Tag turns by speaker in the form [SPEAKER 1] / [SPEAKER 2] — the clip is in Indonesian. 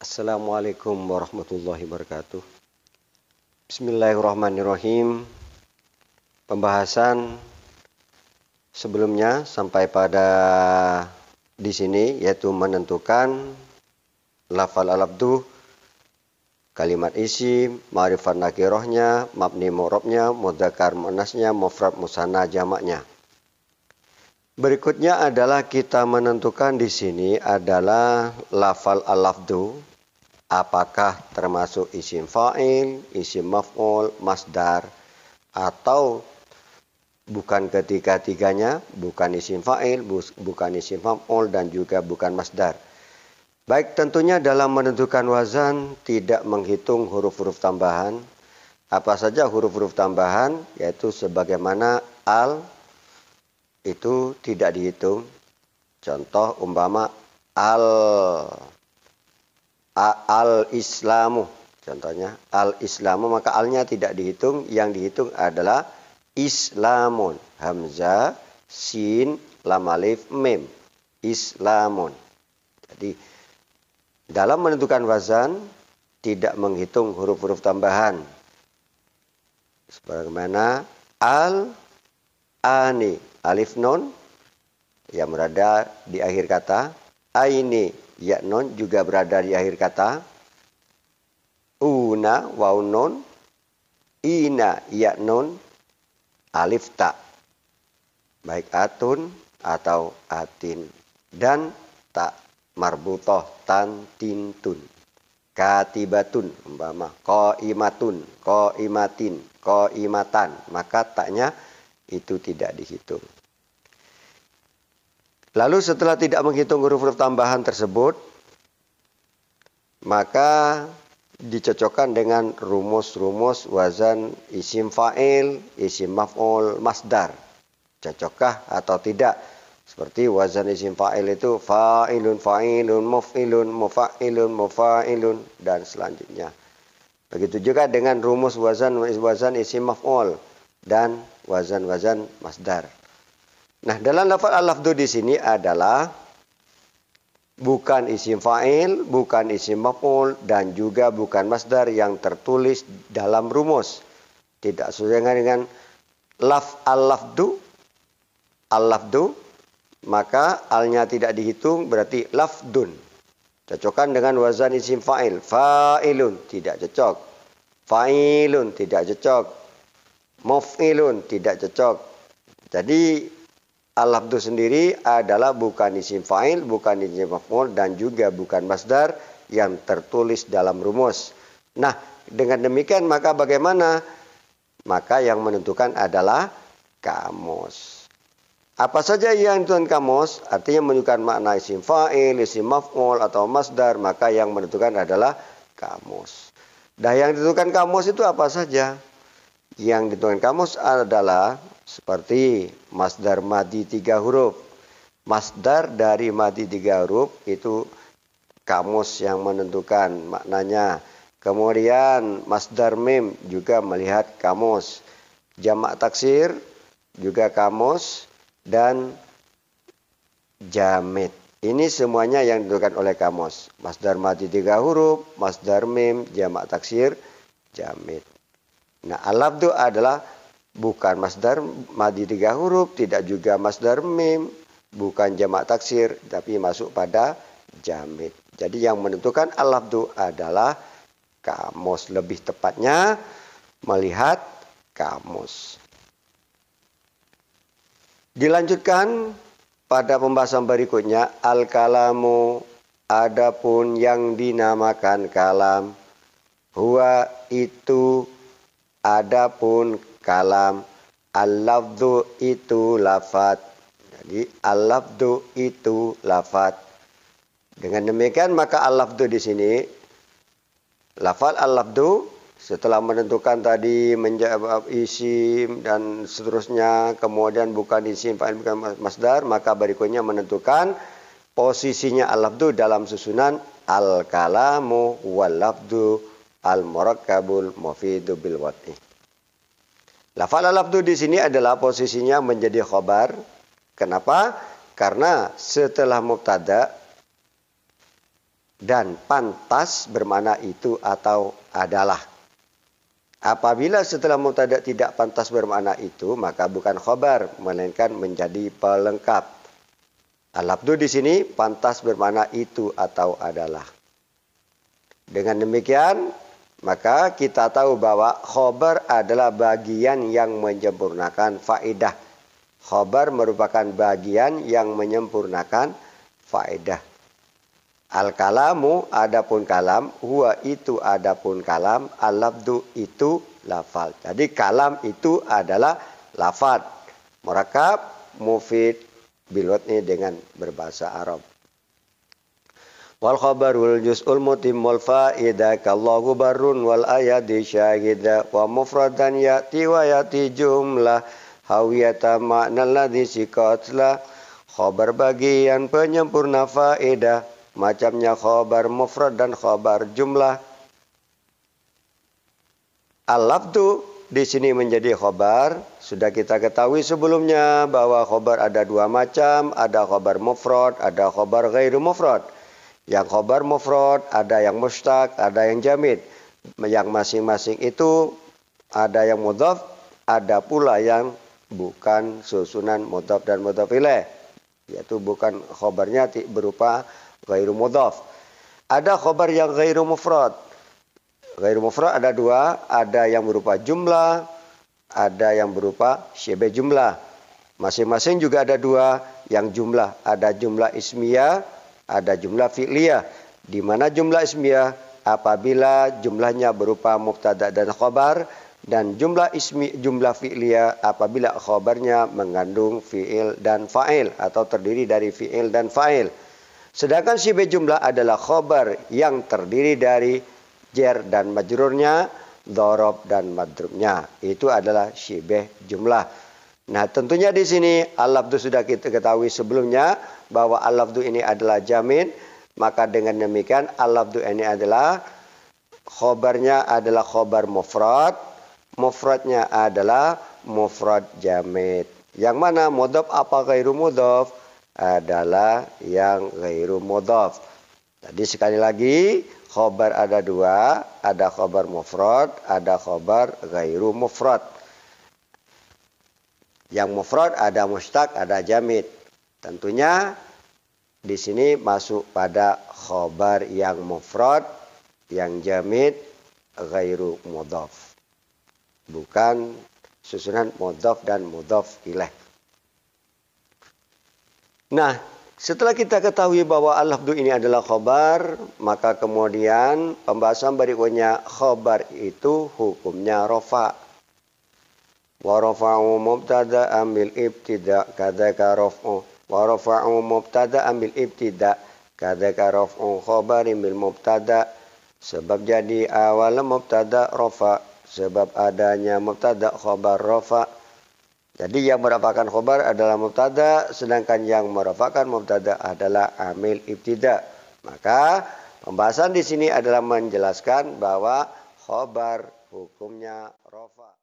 [SPEAKER 1] Assalamualaikum warahmatullahi wabarakatuh. Bismillahirrahmanirrahim. Pembahasan sebelumnya sampai pada di sini yaitu menentukan lafal al-abdu, kalimat isim, ma'rifat nakirahnya, mabni mu'rabnya, mudzakkar muannasnya, mufrad musanna jamaknya. Berikutnya adalah kita menentukan di sini adalah lafal al-lafdu, apakah termasuk isim fa'il, isim maf'ul, masdar, atau bukan ketiga-tiganya, bukan isim fa'il, bukan isim maf'ul, dan juga bukan masdar. Baik, tentunya dalam menentukan wazan tidak menghitung huruf-huruf tambahan. Apa saja huruf-huruf tambahan, yaitu sebagaimana al, itu tidak dihitung. Contoh umpama al-islamu. Contohnya al-islamu, maka alnya tidak dihitung. Yang dihitung adalah islamun. Hamzah, sin, lam alif, mim. Islamun. Jadi dalam menentukan wazan tidak menghitung huruf-huruf tambahan. Sebagaimana al-ani, alif nun yang berada di akhir kata. Aini, ya nun juga berada di akhir kata. Una, waw nun. Ina, ya nun. Alif ta. Baik atun atau atin. Dan ta marbutoh, tan, tin, tun. Katibatun, umpama qaimatun, qaimatin, qaimatan. Maka taknya itu tidak dihitung. Lalu setelah tidak menghitung huruf-huruf tambahan tersebut, maka dicocokkan dengan rumus-rumus wazan isim fa'il, isim maf'ul, masdar. Cocokkah atau tidak? Seperti wazan isim fa'il itu fa'ilun, fa'ilun, muf'ilun, mufa'ilun, mufa'ilun, dan selanjutnya. Begitu juga dengan rumus wazan isim maf'ul dan wazan masdar. Nah, dalam lafaz al-lafdu di sini adalah bukan isim fa'il, bukan isim maf'ul, dan juga bukan masdar yang tertulis dalam rumus. Tidak sesuai dengan al-lafdu, maka alnya tidak dihitung, berarti lafdun. Cocokkan dengan wazan isim fa'il. Fa'ilun tidak cocok. Fa'ilun tidak cocok. Muf'ilun tidak cocok. Jadi al-lafdu sendiri adalah bukan isim fa'il, bukan isim maf'ul, dan juga bukan masdar yang tertulis dalam rumus. Nah, dengan demikian maka bagaimana? Maka yang menentukan adalah kamus. Apa saja yang menentukan kamus, artinya menunjukkan makna isim fa'il, isim maf'ul, atau masdar, maka yang menentukan adalah kamus. Dan yang ditentukan kamus itu apa saja? Yang ditentukan kamus adalah seperti masdar madi 3 huruf. Masdar dari madi 3 huruf itu kamus yang menentukan maknanya. Kemudian masdar mim juga melihat kamus. Jamak taksir juga kamus. Dan jamid. Ini semuanya yang ditentukan oleh kamus. Masdar madi 3 huruf, masdar mim, jamak taksir, jamid. Nah, al-lafdu adalah bukan masdar madi 3 huruf, tidak juga masdar mim, bukan jamak taksir, tapi masuk pada jamid. Jadi yang menentukan al-lafdu adalah kamus. Lebih tepatnya melihat kamus. Dilanjutkan pada pembahasan berikutnya, al-kalamu, adapun yang dinamakan kalam, huwa itu, adapun kalam, al-lafdu itu lafad. Jadi al-lafdu itu lafad. Dengan demikian maka al-lafdu di sini, lafal al-lafdu setelah menentukan tadi menjawab isim dan seterusnya, kemudian bukan isim fa'il, bukan masdar, maka berikutnya menentukan posisinya al-lafdu dalam susunan al-kalamu wal-lafdu al-murakkabul mufidu bil wad'i. Lafal al-lafdu di sini adalah posisinya menjadi khobar. Kenapa? Karena setelah mubtada dan pantas bermakna itu atau adalah. Apabila setelah mubtada tidak pantas bermakna itu, maka bukan khobar, melainkan menjadi pelengkap. Al-lafdu di sini pantas bermakna itu atau adalah. Dengan demikian, maka kita tahu bahwa khobar adalah bagian yang menyempurnakan faedah. Khobar merupakan bagian yang menyempurnakan faedah. Al-kalamu adapun kalam, huwa itu adapun kalam, al-lafdu itu lafal. Jadi kalam itu adalah lafad. Murakab, mufid, bilwatni dengan berbahasa Arab. Wal khabarul juz'ul mutimmul fa'idah kallahu barrun wal ayati syahidah wa mufradan ya'ti wa ya'ti jumlah hawiyata ma'na alladhi sikatlah. Khabar bagian penyempurna faedah, macamnya khabar mufrad dan khabar jumlah. Al-lafdu di sini menjadi khabar. Sudah kita ketahui sebelumnya bahwa khabar ada dua macam, ada khabar mufrad, ada khabar ghairu mufrad. Yang khabar mufrad ada yang mustaq, ada yang jamid. Yang masing-masing itu ada yang mudhaf, ada pula yang bukan susunan mudhaf dan mudhaf ilaih. Yaitu bukan khabarnya berupa ghairu mudhaf. Ada khabar yang ghairu mufrad. Ghairu mufrad ada dua, ada yang berupa jumlah, ada yang berupa syibeh jumlah. Masing-masing juga ada dua, yang jumlah ada jumlah ismiyah, ada jumlah fi'liyah. Di mana jumlah ismiyah apabila jumlahnya berupa mubtada dan khabar, dan jumlah fi'liyah apabila khabarnya mengandung fi'il dan fa'il atau terdiri dari fi'il dan fa'il. Sedangkan syibeh jumlah adalah khabar yang terdiri dari jar dan majrurnya, dhorob dan madrubnya. Itu adalah syibeh jumlah. Nah, tentunya di sini al-lafdu sudah kita ketahui sebelumnya bahwa al-lafdu ini adalah jamid. Maka dengan demikian al-lafdu ini adalah khabarnya adalah khabar mufrad, mufradnya adalah mufrad jamid. Yang mana mudhaf apa ghairu mudhaf? Adalah yang ghairu mudhaf. Jadi sekali lagi, khabar ada dua, ada khabar mufrad, ada khabar ghairu mufrad. Yang mufrad ada mustaq, ada jamid. Tentunya di sini masuk pada khabar yang mufrad, yang jamid, ghairu mudhaf. Bukan susunan mudhaf dan mudhaf ilaih. Nah, setelah kita ketahui bahwa al-lafdu ini adalah khabar, maka kemudian pembahasan berikutnya khabar itu hukumnya rafa. Wa rafa'u mubtada ambil ibtida kadzaka raf'u. Wa rafa'u mubtada ambil ibtida kadzaka raf'u khabarin bil mubtada. Sebab jadi awal mubtada rafa, sebab adanya mubtada khabar rafa. Jadi yang merafa'kan khabar adalah mubtada, sedangkan yang merafa'kan mubtada adalah amil ibtida. Maka pembahasan di sini adalah menjelaskan bahwa khabar hukumnya rafa'.